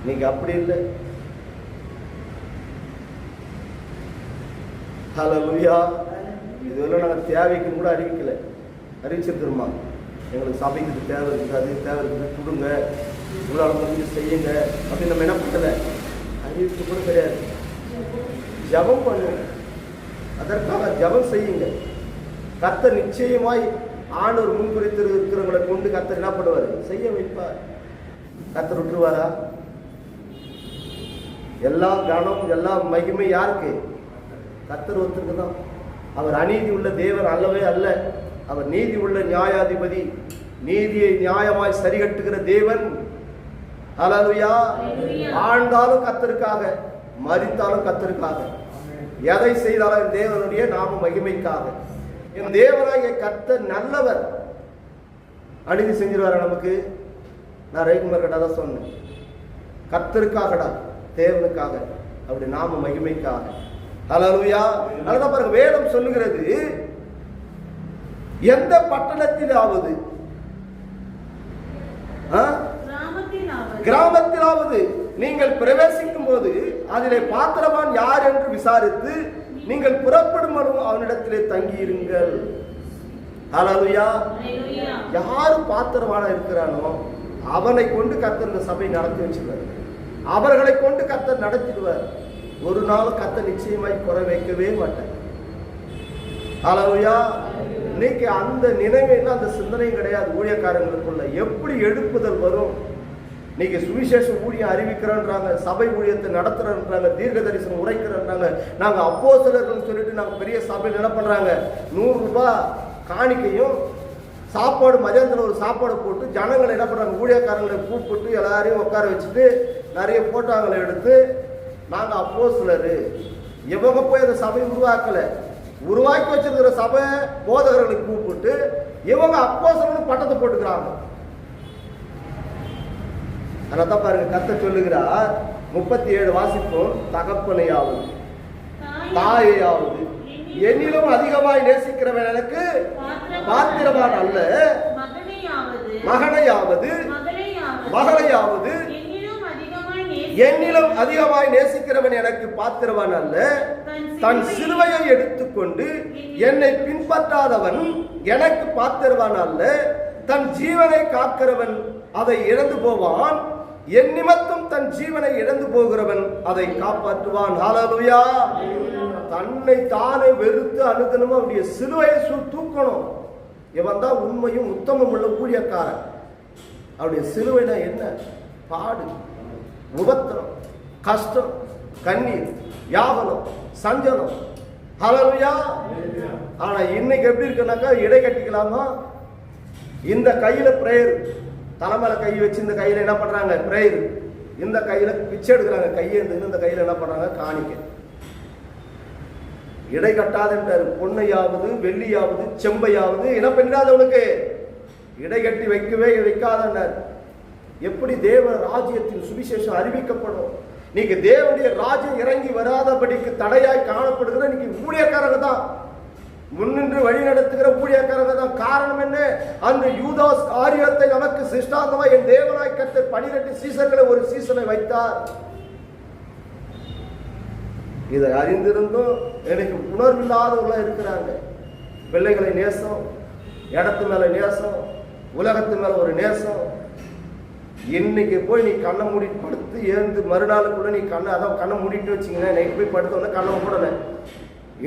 நீங்க அப்படி இல்லை. ஹல்லேலூயா. இதுவரை நாங்கள் தேவைக்கு கூட அறிவிக்கல, அறிவிச்சிருக்கிறோமா, எங்களுக்கு சபைக்கு தேவை இருக்குது, அது தேவை இருக்குது, கொடுங்க, உங்களால் முடிஞ்சு செய்யுங்க அப்படின்னு நம்ம என்ன பண்ணல, அறிவிப்பு கூட கிடையாது. ஜபம் பண்ணுங்க, அதற்காக ஜபம் செய்யுங்க. கர்த்தர் நிச்சயமாய் ஆண்டவர் முன்குறித்து இருக்கிறவங்களை கொண்டு கர்த்தர் என்ன பண்ணுவார், செய்ய வைப்பார். கர்த்தர் விட்டுருவாரா? எல்லா கனம் எல்லா மகிமை யாருக்கு? கர்த்தர் ஒருத்தருக்கு தான். அவர் அநீதி உள்ள தேவன் அல்லவே அல்ல, அவர் நீதி உள்ள நியாயாதிபதி, நீதியை நியாயமாய் சரிகட்டுகிற தேவன். ஹல்லேலூயா. வாழ்ந்தாலும் கர்த்தருக்காக, மரித்தாலும் கர்த்தருக்காக, எதை செய்தாலும் தேவனுடைய நாம மகிமைக்காக. என் தேவனாகிய கர்த்தர் நல்லவர். அநீதி செஞ்சிருவாரா நமக்கு? நான் ரைகுமார் கிட்ட தான் சொன்னேன், கர்த்தருக்காகடா, தேவனுக்காக, அப்படி நாம மகிமைக்காக. ஹல்லேலூயா. அதுதான் பாருங்க, வேதம் சொல்லுகிறது, எந்த பட்டணத்திலாவது கிராமத்திலாவது நீங்கள் பிரவேசிக்கும் போது அதிலே பாத்திரவான் யார் என்று விசாரித்து நீங்கள் புறப்படும் அவனிடத்திலே தங்கியிருங்கள். ஹல்லேலூயா. யாரு பாத்திரவானா இருக்கிறானோ அவனை கொண்டு கர்த்தர் இந்த சபை நடத்தி வச்சுருவார், அவர்களை கொண்டு கர்த்தர் நடத்திடுவார். ஒரு நாள் கர்த்தர் நிச்சயமாய் குறை வைக்கவே மாட்டார். ஹல்லேலூயா. இன்னைக்கு அந்த நினைவையில் அந்த சிந்தனையும் கிடையாது ஊழியக்காரங்களுக்குள்ள. எப்படி எழுப்புதல் வரும்? இன்னைக்கு சுவிசேஷ ஊழியம் அறிவிக்கிறோன்றாங்க, சபை ஊழியத்தை நடத்துறோன்றாங்க, தீர்க்க தரிசனம் உரைக்கிறோன்றாங்க, நாங்கள் அப்போஸ்தலர்கள்னு சொல்லிட்டு நாங்கள் பெரிய சபையில் என்ன பண்ணுறாங்க, 100 ரூபாய் காணிக்கையும் சாப்பாடு, மதியானத்தில் ஒரு சாப்பாடு போட்டு ஜனங்களை என்ன பண்ணுறாங்க, ஊழியக்காரங்களை கூப்பிட்டு எல்லாரையும் உட்கார வச்சுட்டு நிறைய போட்டோங்களை எடுத்து நாங்கள் அப்போஸ்தலர், இவங்க போய் அந்த சபையை உருவாக்கலை, உருவாக்கி வச்சிருக்கிற சபை போதகர்களை கூப்பிட்டு இவங்க அப்போஸ்தலர்னு பட்டத்தை போட்டுக்கிறாங்க. அதான் பாருங்க, கர்த்தர் சொல்லுகிறார், 37 வாசிப்போம், தகப்பனையாவது தாயையாவது என்னிலும் அதிகமாய் நேசிக்கிறவன் எனக்கு பாத்திரவான் அல்ல, மகனையாவது மகளையாவது என்னிலும் அதிகமாய் நேசிக்கிறவன் எனக்கு பாத்திரவான் அல்ல, தன் சிலுவையை எடுத்துக்கொண்டு என்னை பின்பற்றாதவன் எனக்கு பாத்திரவான் அல்ல, தன் ஜீவனை காக்கிறவன் அதை இழந்து போவான், என் நிமித்தம் தன் ஜீவனை இழந்து போகிறவன் அதை காப்பாற்றுவான். ஹல்லேலூயா. தன்னை தானே வெறுத்து அனுதினமும் அவருடைய சிலுவையை தூக்கணும். இவன் தான் உண்மையும் உத்தமம் உள்ள ஊழியக்காரன். அவருடைய சிலுவைனா என்ன? பாடு, உபத்திரம், கஷ்டம், கண்ணீர், யாவனம், சஞ்சலம். ஹல்லேலூயா. ஆனா இன்னைக்கு எப்படி இருக்குனாக்கா, இடை கட்டிக்கலாமா? இந்த கையில பிரேயர், தலைமையில கை வச்சு இந்த கையில என்ன பண்றாங்க? பிரேயர். இந்த கையில பிச்சை எடுக்கிறாங்க, கையேந்து இந்த கையில என்ன பண்றாங்க? காணிக்க. இடை கட்டாதுன்றாரு. பொன்னையாவது வெள்ளியாவது செம்பையாவது என்ன பண்ணிடாதவனுக்கு இடை கட்டி வைக்கவே வைக்காதன்னார். எப்படி தேவ ராஜ்யத்தின் சுவிசேஷம் அறிவிக்கப்படும்? நீங்க தேவனுடைய ராஜ்யம் இறங்கி வராதபடிக்கு தடையாய் காணப்படுகிற நீங்க ஊழியக்காரங்க தான், முன்னின்று வழி நடத்துகிற ஊழியக்காரங்க தான். காரணம் என்ன? அந்த யூதாஸ் காரியத்தை நமக்கு சிஷ்டாந்தமா என் தேவனாய் கர்த்தர் 12 சீசர்களை ஒரு சீசனை வைத்தார். இதை அறிந்திருந்தும் எனக்கு உணர்வில்லாதவர்களா இருக்கிறாங்க. பிள்ளைகளை நேசம், இடத்து மேல நேசம், உலகத்து மேல ஒரு நேசம். இன்னைக்கு போய் நீ கண்ணை மூடிட்டு படுத்து ஏந்து மறுநாளுக்குள்ள நீ கண்ணை மூடிட்டு வச்சிங்கன்னா, நைட்டு போய் படுத்தோன்னா கண்ணை மூடல,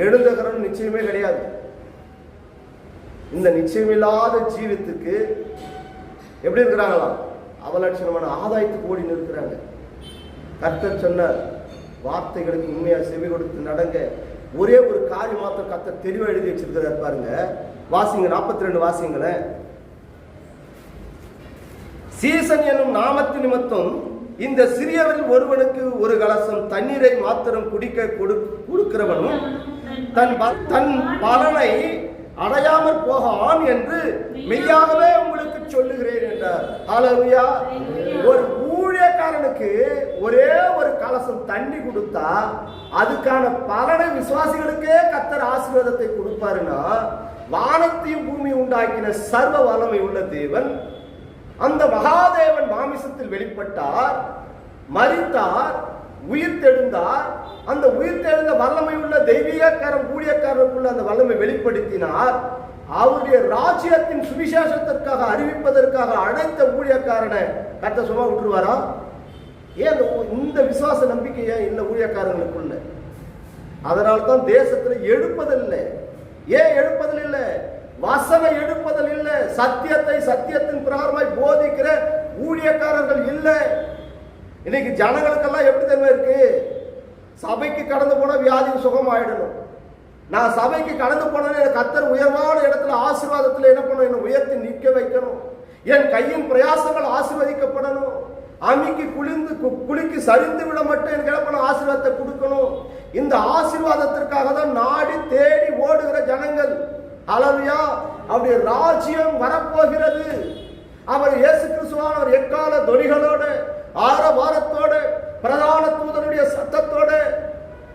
எழுந்துக்கிறன்னு நிச்சயமே கிடையாது. இந்த நிச்சயமில்லாத ஜீவித்துக்கு எப்படி இருக்கிறாங்களாம்? அவலட்சணமான ஆதாயத்துக்கு ஓடி நிற்கிறாங்க. கர்த்தர் சொன்னார், வார்த்தைகளுக்கு உண்மையா செவி கொடுத்து நடங்க. ஒரே ஒரு காரியம் மாத்திரம் கர்த்தர் தெளிவா எழுதி வச்சிருக்கிறார் பாருங்க. வாசிங்க, 42 வாசிங்களேன். சீசன் என்னும் நாமத்து நிமித்தம் இந்த சிறியவரில் ஒருவனுக்கு ஒரு கலசம் தண்ணீரை மாத்திரம் குடிக்க கொடுக்கிறவனும் தன் பலனை அடையாமற் போகான் என்று மெய்யாகவே உங்களுக்கு சொல்லுகிறேன் என்றார். ஹல்லேலூயா. ஒரு ஊழியக்காரனுக்கு ஒரே ஒரு கலசம் தண்ணி கொடுத்தா அதுக்கான பலனை விசுவாசிகளுக்கே கர்த்தர் ஆசீர்வாதத்தை கொடுப்பாருன்னா, வானத்தையும் பூமி உண்டாக்கின சர்வ வல்லமை உள்ள தேவன், அந்த மகாதேவன் மாமிசத்தில் வெளிப்பட்டார், மரித்தார், உயிர் தெழுந்தார். அந்த உயிர் தெழுந்த வல்லமை உள்ள தெய்வீகக்காரன் ஊழியக்காரனுக்குள்ள அந்த வல்லமை வெளிப்படுத்தினார். அவருடைய ராஜ்யத்தின் சுவிசேஷத்திற்காக அறிவிப்பதற்காக அழைத்த ஊழியக்காரனை கர்த்தர் சும்மா விட்டுருவாரா? ஏன் இந்த விசுவாச நம்பிக்கை ஏன் இல்லை ஊழியக்காரங்களுக்குள்ள? அதனால்தான் தேசத்துல எழுப்பதில்லை. ஏன் எழுப்பதில் இல்லை? வசனம் எடுப்பதில் இல்லை. சத்தியத்தை சத்தியத்தின் பிரகாரமாய் போதிக்கிற ஊழியக்காரர்கள் இல்லை. இன்னைக்கு ஜனங்களுக்கெல்லாம் எப்படி தெரியுமா இருக்கு? சபைக்கு கடந்து போன வியாதி சுகம் ஆயிடணும். நான் சபைக்கு கடந்து போனேன்னு கர்த்தர் உயர்வான இடத்துல ஆசீர்வாதத்தில் என்ன பண்ணணும்? என்னை உயர்த்தி நிற்க வைக்கணும். என் கையின் பிரயாசங்கள் ஆசீர்வதிக்கப்படணும். அமிக்கு குளிக்கு சரிந்து விட மட்டும் எனக்கு என்ன பண்ண ஆசீர்வாதத்தை கொடுக்கணும். இந்த ஆசீர்வாதத்திற்காக தான் நாடி தேடி ஓடுகிற ஜனங்கள். ஹல்லேலூயா. அவருடைய ராஜ்யம் வரப்போகிறது. அவர் இயேசு கிறிஸ்துவானவர் எக்கால தொனிகளோட ஆரவாரத்தோட பிரதான தூதனுடைய சத்தத்தோட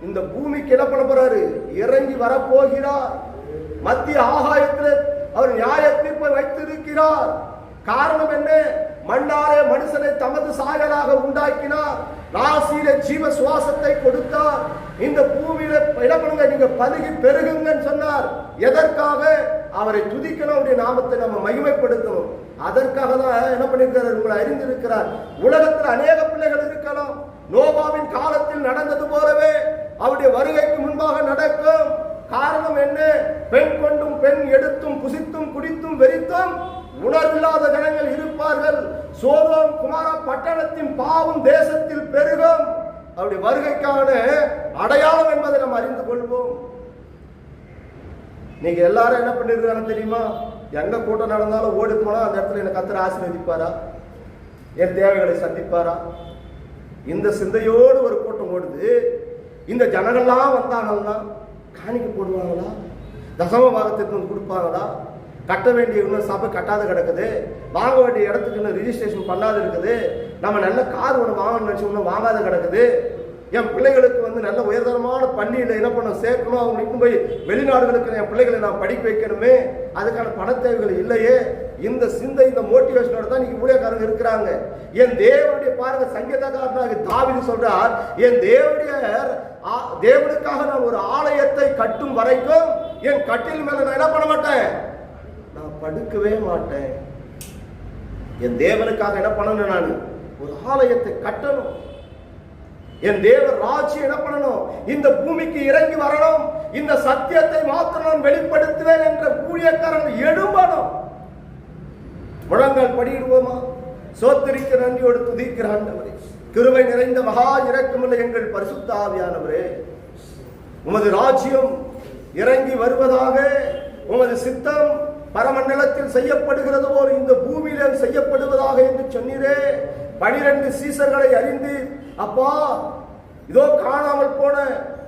இந்த பூமிக்கு என்ன பண்ண போறாரு? இறங்கி வரப்போகிறார். மத்திய ஆகாயத்தில் அவர் நியாய தீர்ப்பை வைத்திருக்கிறார். காரணம் என்ன? மண்ணாலே மனுஷனை தமது சாயலாக உண்டாக்கினார், ராசியில ஜீவ சுவாசத்தை கொடுத்தார். இந்த பூமியில என்ன பண்ணுங்க? நீங்க பலுகி பெருகுங்கன்னு சொன்னார். எதற்காக? அவரை துதிக்கணும், அவருடைய நாமத்தை நம்ம மகிமைப்படுத்தணும். அதற்காக தான் என்ன பண்ணிருக்கிறார்? உங்களை அறிந்திருக்கிறார். உலகத்தில் அநேக பிள்ளைகள் இருக்கலாம். நோவாவின் காலத்தில் நடந்தது போலவே அவருடைய வருகைக்கு முன்பாக நடக்கும். காரணம் என்ன? பெண் கொண்டும் பெண் எடுத்தும் புசித்தும் குடித்தும் வெறித்தும் உணர்வில்லாத ஜனங்கள் இருப்பார்கள். சோதோம் குமாரா பட்டணத்தின் பாவம் தேசத்தில் பெருகும். அவருடைய வருகைக்கான அடையாளம் என்பதை நாம் அறிந்து கொள்வோம். நீங்க எல்லாரும் என்ன பண்ணிருக்காங்க தெரியுமா? எங்க கூட்டம் நடந்தாலும் ஓடி போனா அந்த இடத்துல என்ன கர்த்தர் ஆசீர்வதிப்பாரா? என் தேவைகளை சந்திப்பாரா? இந்த சிந்தையோடு ஒரு கூட்டம் ஓடுது. இந்த ஜனங்கள்லாம் வந்தாங்கன்னா காணிக்க போடுவாங்களா? தசம பாகத்திற்கு கொடுப்பாங்களா? கட்ட வேண்டிய இன்னும் சபை கட்டாத கிடக்குது. வாங்க வேண்டிய இடத்துக்கு இன்னும் ரிஜிஸ்ட்ரேஷன் பண்ணாத இருக்குது. நம்ம நல்ல கார் ஒன்று வாங்கணும்னு நினச்சி இன்னும் வாங்காத கிடக்குது. என் பிள்ளைகளுக்கு நல்ல உயர்தரமான பள்ளியில் என்ன பண்ண சேர்க்கணும், அவங்களுக்கு போய் வெளிநாடுகளுக்கு என் பிள்ளைகளை நான் படிக்க வைக்கணுமே, அதுக்கான பண தேவைகள் இல்லையே. இந்த சிந்தை, இந்த மோட்டிவேஷனோட தான் இன்னைக்கு ஊழியக்காரங்க இருக்கிறாங்க. என் தேவனுடைய பாருங்க, சங்கீதக்காரனாக தாவீது சொல்றார், என் தேவனுக்காக நான் ஒரு ஆலயத்தை கட்டும் வரைக்கும் என் கட்டில் மேல நான் என்ன பண்ண மாட்டேன்? நான் படுக்கவே மாட்டேன். என் தேவனுக்காக என்ன பண்ணணும்? நான் ஒரு ஆலயத்தை கட்டணும். என் தேவ ராஜ்யம் என்ன பண்ணணும்? இந்த பூமிக்கு இறங்கி வரணும். இந்த சத்தியத்தை மாத்திரம் நான் வெளிப்படுத்துவேன் என்ற ஊழியக்காரன் எழும்பணும். முழங்கால் படியிடுவோமா? சோத்திரிக்க நன்றியோடு துதிக்கிற ஆண்டவரே, கிருபை நிறைந்த மகா இரக்கமுள்ள எங்கள் பரிசுத்த ஆவியானவரே, உமது ராஜ்யம் இறங்கி வருவதாக, உமது சித்தம் பரமண்டலத்தில் செய்யப்படுகிறது போல் இந்த பூமியிலும் செய்யப்படுவதாக என்று சொன்னீரே. 12 சீசர்களை அறிந்து அப்பா, இதோ காணாமல் போன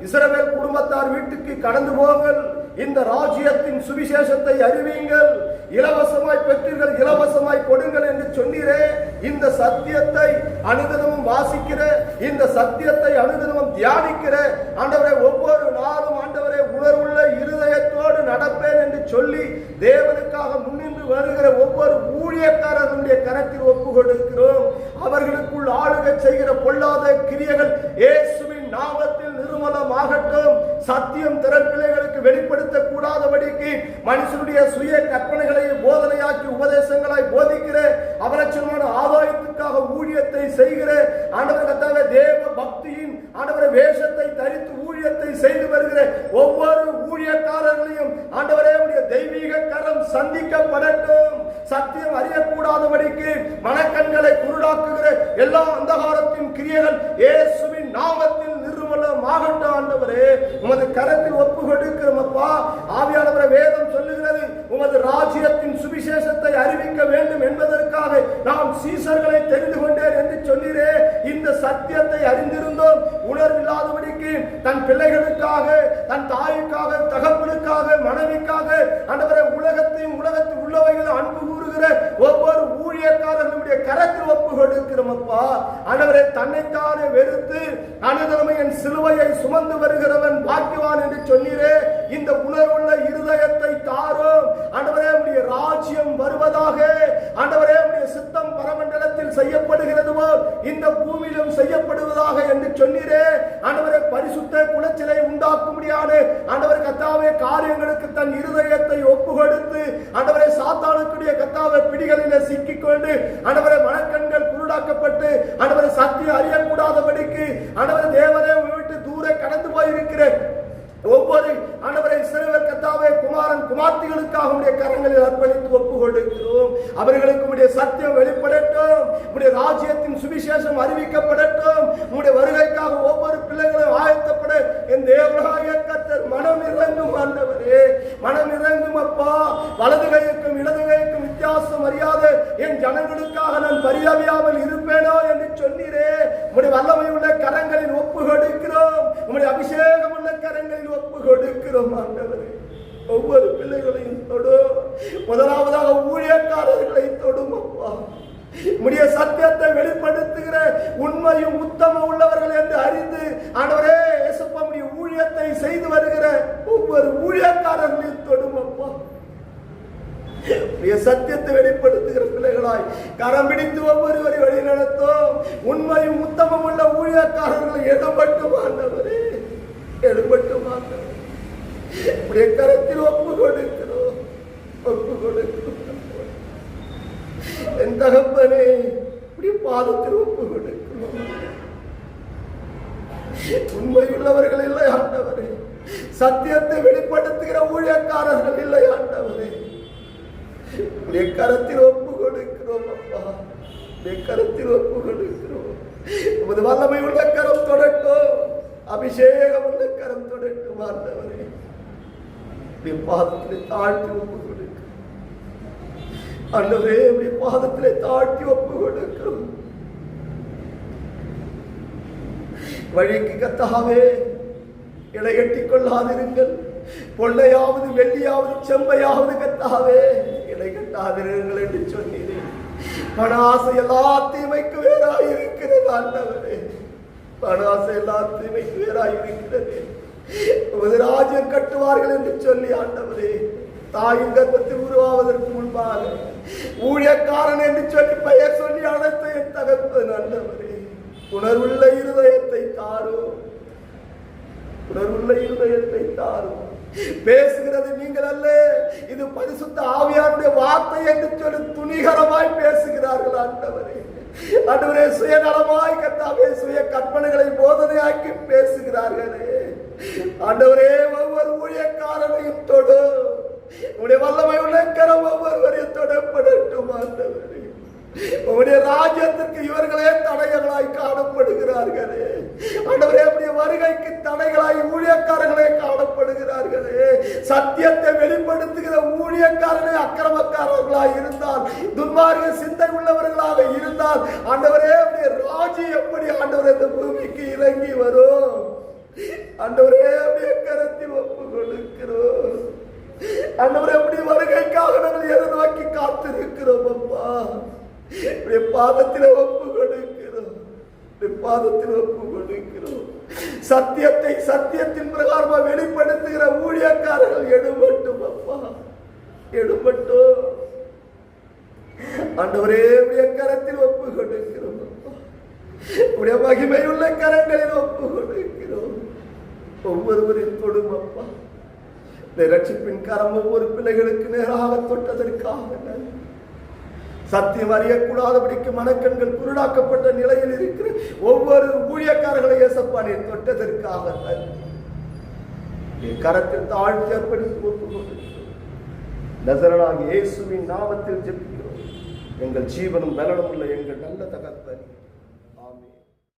இஸ்ரவேல் குடும்பத்தார் வீட்டுக்கு கடந்து போங்கள், இந்த ராஜ்யத்தின் சுவிசேஷத்தை அறிவீங்கள், இலவசமாய் பெற்றீர்கள், இலவசமாய் கொடுங்கள் என்று சொன்னீரே. இந்த சத்தியத்தை அனுதினமும் வாசிக்கிற, இந்த சத்தியத்தை அனுதினமும் தியானிக்கிற ஆண்டவரே, ஒவ்வொரு நாளும் ஆண்டவரே உணர்வுள்ள இருதயத்தோடு நடப்பேன் என்று சொல்லி தேவனுக்காக முன்னின்று வருகிற ஒவ்வொரு ஊழியக்காரர்களுடைய கரத்தில் ஒப்பு கொடுக்கிறோம். அவர்களுக்குள் ஆளுகை செய்கிற பொல்லாத கிரியைகள் இயேசுவின் நாமத்தில் நிர்மூலமாகட்டும். சத்தியம் திறன் பிள்ளைகளுக்கு வெளிப்படுத்த கூடாதபடிக்கு மனுஷனுடைய சுய கற்பனைகளை போதனையாக்கி உபதேசங்களாய் போதிக்கிற, அவரட்சமான ஆதாயத்துக்காக ஊழியத்தை செய்கிற ஆண்டவர் கர்த்தாவே, தேவ பக்தியின் ஆண்டவரை வேஷத்தை தரித்து ஊழியத்தை செய்து வருகிற ஒவ்வொரு ஊழியக்காரர்களையும் ஆண்டவரே உடைய தெய்வீக கரம் சந்திக்கப்படட்டும். சத்தியம் அறியக்கூடாதபடிக்கு மனக்கண்களை குருடாக்குகிற எல்லா அந்தகாரத்தின் கிரியைகள் இயேசுவின் நாமத்தில் நிர்மூலமாகட்டும். ஆண்டவரே, உமது கரத்தில் ஒப்பு கொடுக்கிறோம் அப்பா. ஆவியானவரே, வேதம் சொல்லுகிறது உமது ராஜ்யத்தின் சுவிசேஷத்தை அறிவிக்க வேண்டும் என்பதற்காக நாம் சீசர்களை தெரிந்து கொண்டேன் என்று சொன்னீரே. இந்த சத்தியத்தை அறிந்திருந்தோம், உணர்வில்லாதபடிக்கு தன் பிள்ளைகளுக்காக, தன் தாய்க்காக, தகப்பனுக்காக, மனைவிக்காக ஆண்டவரே உலகத்தையும் உலகத்தில் உள்ளவைகளை அன்பு கூறுகிற ஒவ்வொரு ஊழியக்காரர்களுடைய கரத்தில் ஒப்பு கொடுக்கிறோம் அப்பா. ஆண்டவரே, தன்னைத்தானே வெறுத்து அனுதினமும் என் சிலுவையை சுமந்து வருகிறவன் பாக்கியவான் என்று சொன்னீரே. இந்த உணர்வுள்ள இருதயத்தை தாரும் ஆண்டவரே. உடைய ராஜ்யம் வருவதாக, ஆண்டவரே உடைய சித்தம் பரமண்டலத்தில் செய்யப்படுகிறது போல் இந்த பூமியிலும் செய்யப்படுவதாக என்று சொன்னீரே. ஆண்டவரே, பரிசுத்த குலச்சிலை உண்டாக்கும்படியான ஆண்டவரே கர்த்தாவே காரியங்களுக்கு தன் இருதயத்தை ஒப்பு கொடுத்து ஆண்டவரே சாத்தானுக்குரிய கர்த்தாவே பிடிகளிலே சிக்கிக்கொண்டு ஆண்டவரே மனக்கண்கள் குருடாக்கப்பட்டு ஆண்டவரே சத்தியம் அறியக்கூடாதபடிக்கு ஆண்டவரே தேவனே விட்டு தூர கடந்து போயிருக்கிற ஒவ்வொரு ஆண்டவரை இஸ்ரவேல் கர்த்தாவே குமாரன் குமார்த்திகளுக்காக உடைய கரங்களில் அர்ப்பணித்து ஒப்பு கொடுக்கிறோம். அவர்களுக்கு உடைய சத்தியம் வெளிப்படட்டும், உடைய ராஜ்யத்தின் சுவிசேஷம் அறிவிக்கப்படட்டும். உடைய வருகைக்காக ஒவ்வொரு பிள்ளைகளும் ஆயத்தப்பட என் தேவனாகிய கர்த்தர் மனம் இறங்கும். ஆண்டவரே, மனம் இறங்கும் அப்பா. வலது கைக்கும் இடது கைக்கும் வித்தியாசம் அறியாத என் ஜனங்களுக்காக நான் பரிதவியாமல் இருப்பேனோ என்று சொன்னீரே. உடைய வல்லமை உள்ள கரங்களில் ஒப்பு கொடுக்கிறோம், உடைய அபிஷேகம் உள்ள கரங்களில் ஒப்பு கொடுக்கிறோம். ஆண்டவரே, ஒவ்வொரு பிள்ளைகளையும் தொடும். முதலாவதாக ஊழியக்காரர்களை தொடும் அப்பா. உம்முடைய சத்தியத்தை வெளிப்படுத்துகிற உண்மையும் உத்தமம் உள்ளவர்கள் என்று அறிந்து ஆண்டவரே இயேசுப்பா உம்முடைய ஊழியத்தை செய்து வருகிற ஒவ்வொரு ஊழியக்காரர்களையும் தொடும் அப்பா. சத்தியத்தை வெளிப்படுத்துகிற பிள்ளைகளாய் கரம் பிடித்து ஒவ்வொருவரை வழி நடத்தும். உண்மையும் உத்தமம் உள்ள ஊழியக்காரர்களை எடுபட்டும் ஆண்டவரே, எடுபட்டும் ஆண்டவரே. உடைய கரத்தில் ஒப்பு கொடுக்கிறோம், ஒப்பு கொடுக்கிறோம். என் தகப்பனே, உடைய பாதத்தில் ஒப்பு கொடுக்கிறோம். உண்மையுள்ளவர்கள் இல்லை ஆண்டவரே, சத்தியத்தை வெளிப்படுத்துகிற ஊழியக்காரர்கள் இல்லை ஆண்டவரே. உடைய கரத்தில் ஒப்பு கொடுக்கிறோம் அப்பா, உடைய கரத்தில் ஒப்பு கொடுக்கிறோம். உமது வல்லமை உள்ள கரம் தொடட்டும், அபிஷேகம் உள்ள கரம் தொடட்டும் ஆண்டவரே. உடைய பாதத்திலே தாழ்த்தி ஒப்பு கொடுக்கிறோம் ஆண்டவரே, உடைய பாதத்திலே தாழ்த்தி ஒப்பு கொடுக்கிறோம். வழிக்கு கர்த்தாவே இலை எட்டிக் கொள்ளாதிருங்கள். பொன்னையாவது வெள்ளியாவது செம்பையாவது கர்த்தாவே இலை கட்டாதிருங்கள் என்று சொன்னீரே. பண ஆசை எல்லா தீமைக்கு வேறாய் இருக்கிறது ஆண்டவரே, பண ஆசை எல்லா தீமைக்கு வேறாய் இருக்கிறது. உமது ராஜ்யம் கட்டுவார்கள் என்று சொல்லி ஆண்டவரே, தாயின் கர்ப்பத்தில் உருவாவதற்கு முன்பாக ஊழியக்காரன் என்று சொல்லி பெயர் சொல்லி அழைத்த என் தகப்பன் ஆண்டவரே, உணர்வுள்ள இருதயத்தை தாரும், உணர்வுள்ள இருதயத்தை தாரும். பேசுகிறது நீங்கள் அல்ல, இது பரிசுத்த ஆவியாருடைய வார்த்தை என்று சொல்லி துணிகரமாய் பேசுகிறார்கள் ஆண்டவரே. ஆண்டவரே, சுயநலமாய் கர்த்தாவே சுய கற்பனைகளை போதனையாக்கி பேசுகிறார்களே ஆண்டவரே. ஒவ்வொரு ஊழியக்காரனையும் தொடு, உடைய வல்லமை உள்ள கரம் ஒவ்வொருவரையும் தொடப்படட்டும் ஆண்டவரே. உம்முடைய ராஜ்யத்திற்கு இவர்களே தடைகளாய் காணப்படுகிறார்களே. ஆண்டவரே, உம்முடைய வருகைக்கு தடைகளாய் ஊழியக்காரர்களே காணப்படுகிறார்களே. சத்தியத்தை வெளிப்படுத்துகிற ஊழியக்காரனே அக்கிரமக்காரர்களாய் இருந்தால், துன்மார்க்க சிந்தை உள்ளவர்களாக இருந்தால், ஆண்டவரே உம்முடைய ராஜ்யம் எப்படி ஆண்டவரே இந்த பூமிக்கு இறங்கி வரும்? ஆண்டவரே, உம்முடைய கரத்தில் ஒப்பு கொடுக்கிறோம். ஆண்டவரே, உம்முடைய வருகைக்காக நாங்கள் எதிர்நோக்கி காத்திருக்கிறோம். அப்பா, பாதத்தில் ஒப்பு கொடுக்கிறோம். பாதத்தில் ஒப்பு கொடுக்கிறோம். சத்தியத்தை சத்தியத்தின் பிரகாரமா வெளிப்படுத்துகிற ஊழியக்காரர்கள் எடுபட்டும். அப்பா, எடுபட்டும். ஆண்டவரே, உடைய கரத்தில் ஒப்பு கொடுக்கிறோம். உடைய மகிமையுள்ள கரங்களில் ஒப்பு கொடுக்கிறோம். ஒவ்வொருவரின் தொடும் அப்பா. ரட்சிப்பின் கரம் ஒவ்வொரு பிள்ளைகளுக்கு நேராக தொட்டதற்காக நன்றி. சத்தியம் அறியக்கூடாதபடிக்கு மனக்கண்கள் குருடாக்கப்பட்ட நிலையில் இருக்கிற ஒவ்வொரு ஊழியக்காரர்களை இயேசப்பா நீர் தொட்டதற்காக நன்றி. கரத்தில் தாழ்த்தி அர்ப்பணித்து ஒப்புக்கொண்டிருக்கிறோம். நசரேயனாகிய இயேசுவின் நாமத்தில் ஜெபிக்கிறோம். எங்கள் ஜீவனும் பலனும் உள்ள எங்கள் நல்ல தகப்பனே.